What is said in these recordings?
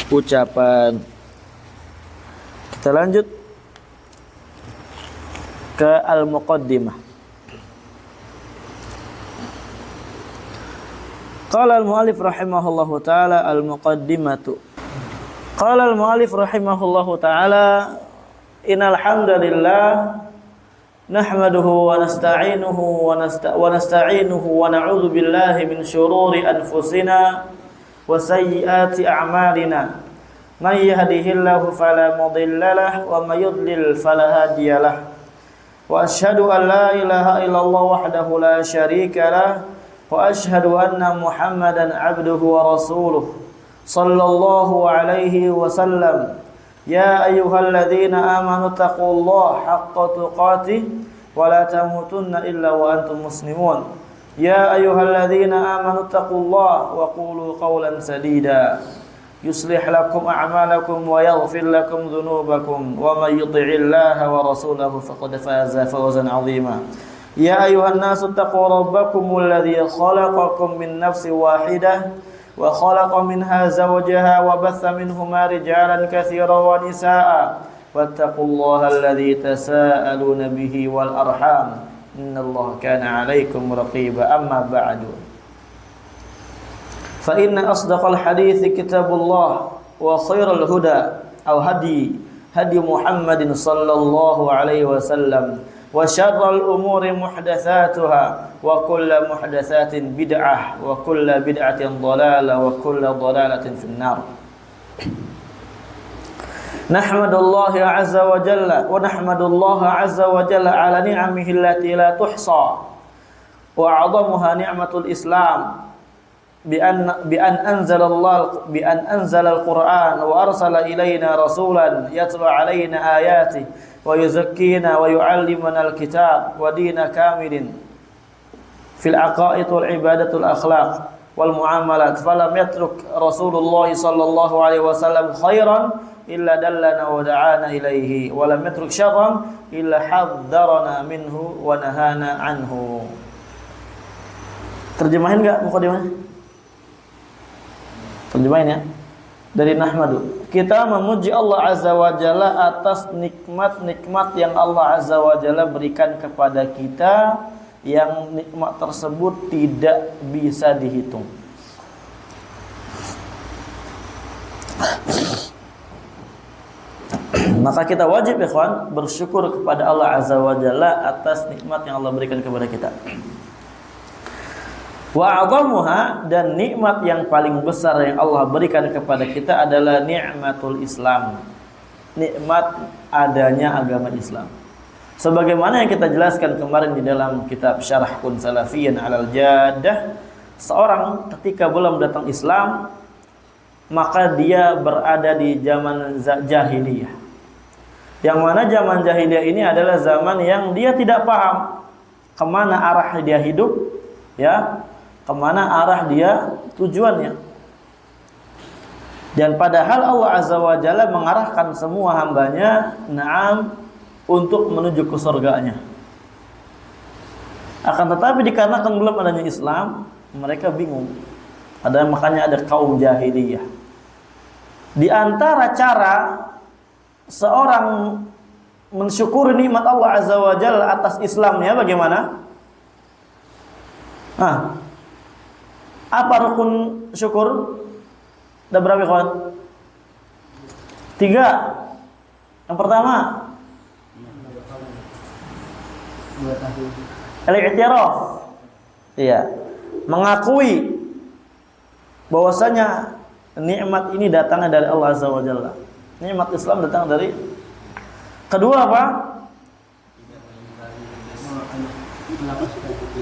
ucapan. Kita lanjut ke al-muqaddimah. Qala al-mu'allif rahimahullahu ta'ala al-muqaddimatu. Qala al-mu'allif rahimahullahu ta'ala innal hamdalillah nahmaduhu wa nasta'inuhu wa na'udzu billahi min shururi anfusina wa sayyiati a'malina. Man yahdihillahu fala mudilla lahu wa may yudlil fala hadiya lahu. Wa asyhadu an la ilaha illallah wahdahu la syarika lahu wa asyhadu anna Muhammadan 'abduhu wa rasuluh sallallahu alaihi wasallam. Ya ayyuhalladzina amanu taqullaha haqqa tuqatih wa la tamutunna illa wa antum muslimun. Ya ayyuhalladzina amanu taqullaha wa qulu qawlan sadida yuslih lakum a'malakum wa yaghfir lakum dhunubakum wa may yuti'illaha wa rasulahu faqad faza fawzan 'azima. Ya ayyuhan nasu taqu rabbakumul ladzi khalaqakum min nafsin wahidah wa khalaqa minha zawjaha wa batha minhuma rijalan katsiran wa nisaa'a wattaqullaha alladzi tasaaluna bihi wal arham innallaha kana 'alaikum raqiba. Amma ba'du. Fa inna asdaqal hadithi kitabullah wa khairal huda aw hadi Muhammadin sallallahu alaihi wasallam wa syarrul umuri muhdatsatuha wa kullu muhdatsatin bid'ah wa kullu bid'atin dhalalah wa kullu dhalalatin finnar. Nahmadullahi azza wa jalla wa nahmadullaha azza wa jalla ala ni'amihi allati la tuhsa wa 'azzamuha ni'matul islam bi an anzala al-Qur'an wa arsala ilayna rasulan yatlu alayna ayatihi wa yuzakkina wa yu'allimuna al-kitab wa dina kamilin fil aqaid wal ibadatul akhlaq wal muamalat falam yatruk Rasulullah sallallahu alaihi wasallam khairan illa dallana wa da'ana ilaihi wa lam yatruk syarran illa haddarana minhu wa nahana anhu. Terjemahin enggak mukadimahnya? Terjemahin ya. Dari nahmadu, kita memuji Allah azza wa jalla atas nikmat-nikmat yang Allah azza wa jalla berikan kepada kita, yang nikmat tersebut tidak bisa dihitung. Maka kita wajib ikhwan bersyukur kepada Allah azza wa jalla atas nikmat yang Allah berikan kepada kita. Wa 'azzamuha, dan nikmat yang paling besar yang Allah berikan kepada kita adalah ni'matul Islam. Nikmat adanya agama Islam. Sebagaimana yang kita jelaskan kemarin di dalam kitab Syarah Kun Salafiyan 'alal Jaddah, seorang ketika belum datang Islam, maka dia berada di zaman jahiliyah. Yang mana zaman jahiliyah ini adalah zaman yang dia tidak paham kemana arah dia hidup, ya, kemana arah dia tujuannya. Dan padahal Allah azza wa jalla mengarahkan semua hambanya untuk menuju ke surganya. Akan tetapi dikarenakan belum adanya Islam, mereka bingung. Makanya ada kaum jahiliyah. Di antara cara seorang mensyukuri nikmat Allah azza wa jalla atas Islamnya bagaimana? Apa rukun syukur? Ada berapa kawan? 3. Yang pertama, al-i'tiraf. Iya, mengakui bahwasanya nikmat ini datangnya dari Allah azza wa jalla. Nikmat Islam datang dari. Kedua apa?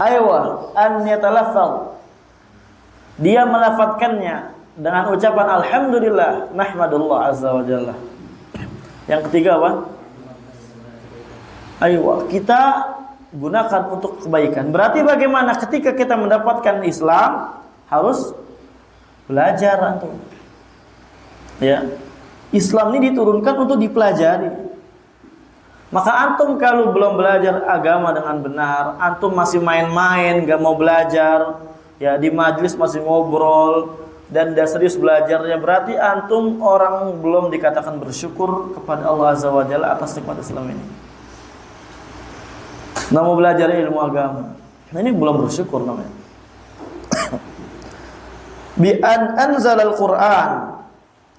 Aywa an yatalaffaz. Dia melafadzkannya dengan ucapan alhamdulillah, nahmadullah azza wa jalla. Yang ketiga apa? Aywa, kita gunakan untuk kebaikan. Berarti bagaimana ketika kita mendapatkan Islam harus belajar antum. Ya. Islam ini diturunkan untuk dipelajari. Maka antum kalau belum belajar agama dengan benar, antum masih main-main, gak mau belajar, ya di majelis masih ngobrol, dan tidak serius belajarnya, berarti antum orang belum dikatakan bersyukur kepada Allah Azza wa Jalla atas nikmat Islam ini. Nggak mau belajar ilmu agama, nah ini belum bersyukur namanya. Bi an anzalal Quran,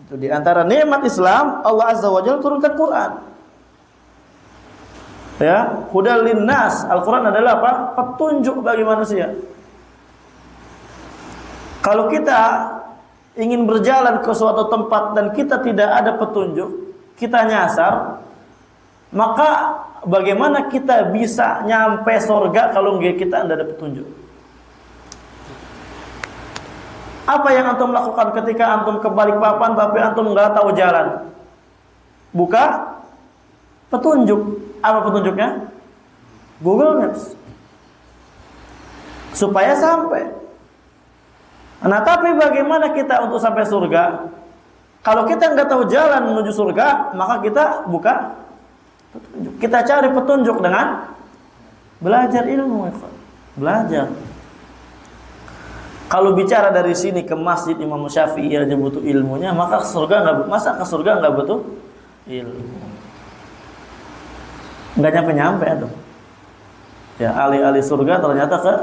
itu di antara nikmat Islam, Allah Azza wa Jalla turunkan Quran. Ya, hudal linnas, Al-Quran adalah apa? Petunjuk bagi manusia. Kalau kita ingin berjalan ke suatu tempat dan kita tidak ada petunjuk, kita nyasar, maka bagaimana kita bisa nyampe surga kalau kita tidak ada petunjuk? Apa yang antum lakukan ketika antum ke Balikpapan tapi antum nggak tahu jalan? Buka petunjuk. Apa petunjuknya? Google Maps. Supaya sampai. Nah, tapi bagaimana kita untuk sampai surga? Kalau kita nggak tahu jalan menuju surga, maka kita buka petunjuk. Kita cari petunjuk dengan belajar ilmu. Belajar. Kalau bicara dari sini ke masjid Imam Syafi'i aja butuh ilmunya, maka masa ke surga nggak butuh ilmu? Nggak nyampe-nyampe tuh. Ya, alih-alih surga ternyata ke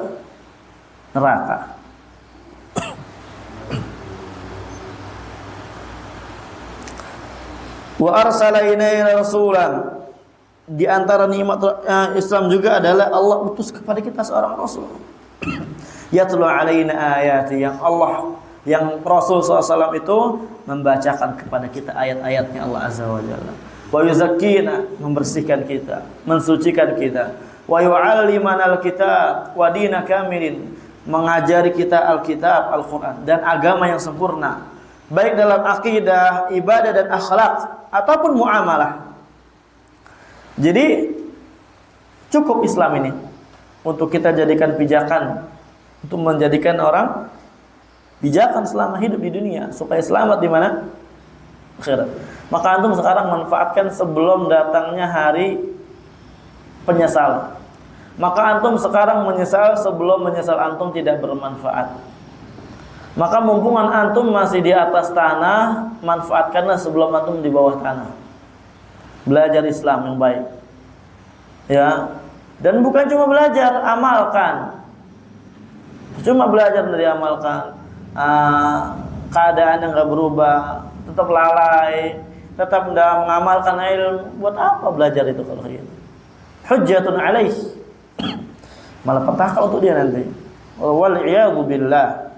neraka. Wa arsala ilaina rasulan. Di antara nikmat Islam juga adalah Allah utus kepada kita seorang rasul. Yatlu alaina ayati, yang Rasul SAW itu membacakan kepada kita ayat-ayatnya Allah Azza wa Jalla. Wa yuzakkina, membersihkan kita, mensucikan kita. Wa yu'allimana al-kitab wa dina kamilin, mengajari kita Alkitab, Al-Quran dan agama yang sempurna, baik dalam akidah, ibadah dan akhlak ataupun muamalah. Jadi cukup Islam ini untuk kita jadikan pijakan, untuk menjadikan orang bijakan selama hidup di dunia supaya selamat di mana? Akhirat. Maka antum sekarang manfaatkan sebelum datangnya hari penyesalan. Maka antum sekarang menyesal sebelum menyesal antum tidak bermanfaat. Maka mumpung antum masih di atas tanah, manfaatkanlah sebelum antum di bawah tanah. Belajar Islam yang baik. Ya. Dan bukan cuma belajar, amalkan. Cuma belajar dari amalkan. Keadaan yang enggak berubah, tetap lalai, tetap tidak mengamalkan ilmu. Buat apa belajar itu kalau gitu? Hujjatun alaih. Malah petaka untuk dia nanti. Wal'iyadu billah.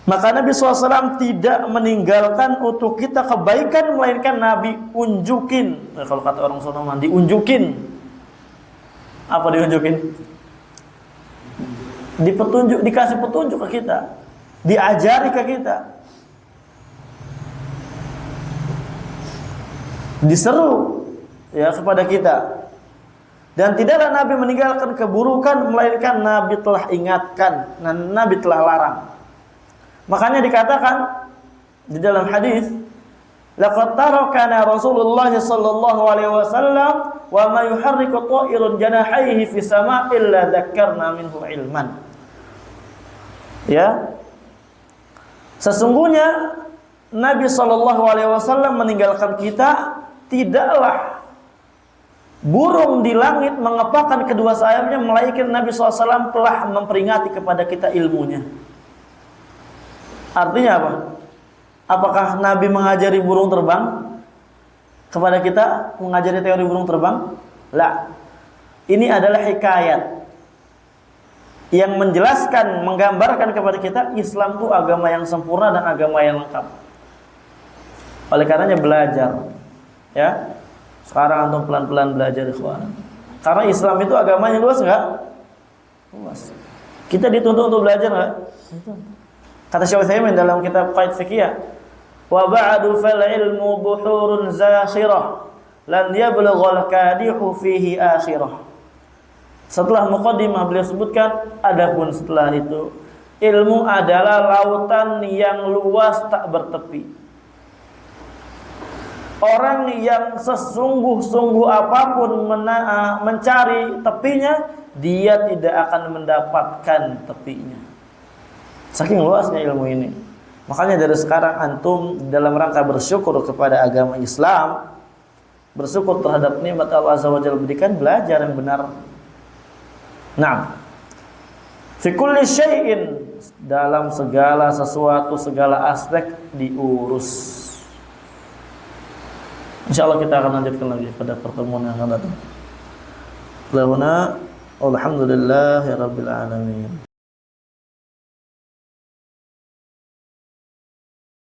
Maka Nabi SAW tidak meninggalkan untuk kita kebaikan, melainkan Nabi unjukin. Nah, kalau kata orang Sunda, diunjukin. Apa diunjukin? Dikasih petunjuk ke kita, diajari ke kita, diseru ya kepada kita. Dan tidaklah Nabi meninggalkan keburukan, melainkan Nabi telah ingatkan dan Nabi telah larang. Makanya dikatakan di dalam hadis, laqad tarakana Rasulullah sallallahu alaihi wasallam wa ma yuharriku ta'irun janahaihi fi sama' illa dzakkarna minhu ilman. Ya. Sesungguhnya Nabi sallallahu alaihi wasallam meninggalkan kita, tidaklah burung di langit mengepakkan kedua sayapnya, melainkan Nabi SAW telah memperingati kepada kita ilmunya. Artinya apa? Apakah Nabi mengajari burung terbang kepada kita, mengajari teori burung terbang? La. Ini adalah hikayat yang menjelaskan, menggambarkan kepada kita Islam itu agama yang sempurna dan agama yang lengkap. Oleh karenanya belajar, ya. Sekarang antum pelan-pelan belajar, ikhwan. Karena Islam itu agamanya luas enggak? Luas. Kita dituntut untuk belajar enggak? Kata Syekh Utsaimin dalam kitab Qaid Fiqhiyah, wa ba'du fal ilmu buhurun zakhirah lan yablughal kadihu fihi akhirah. Setelah muqaddimah beliau sebutkan, adapun setelah itu ilmu adalah lautan yang luas tak bertepi. Orang yang sesungguh-sungguh apapun mencari tepinya, dia tidak akan mendapatkan tepinya. Saking luasnya ilmu ini. Makanya dari sekarang antum dalam rangka bersyukur kepada agama Islam, bersyukur terhadap nikmat Allah Azza wa Jalla berikan, belajar yang benar. Nah, fi kulli syai'in, dalam segala sesuatu, segala aspek diurus. Insyaallah kita akan lanjutkan lagi pada pertemuan yang akan datang. Lahuna alhamdulillahirabbil alamin.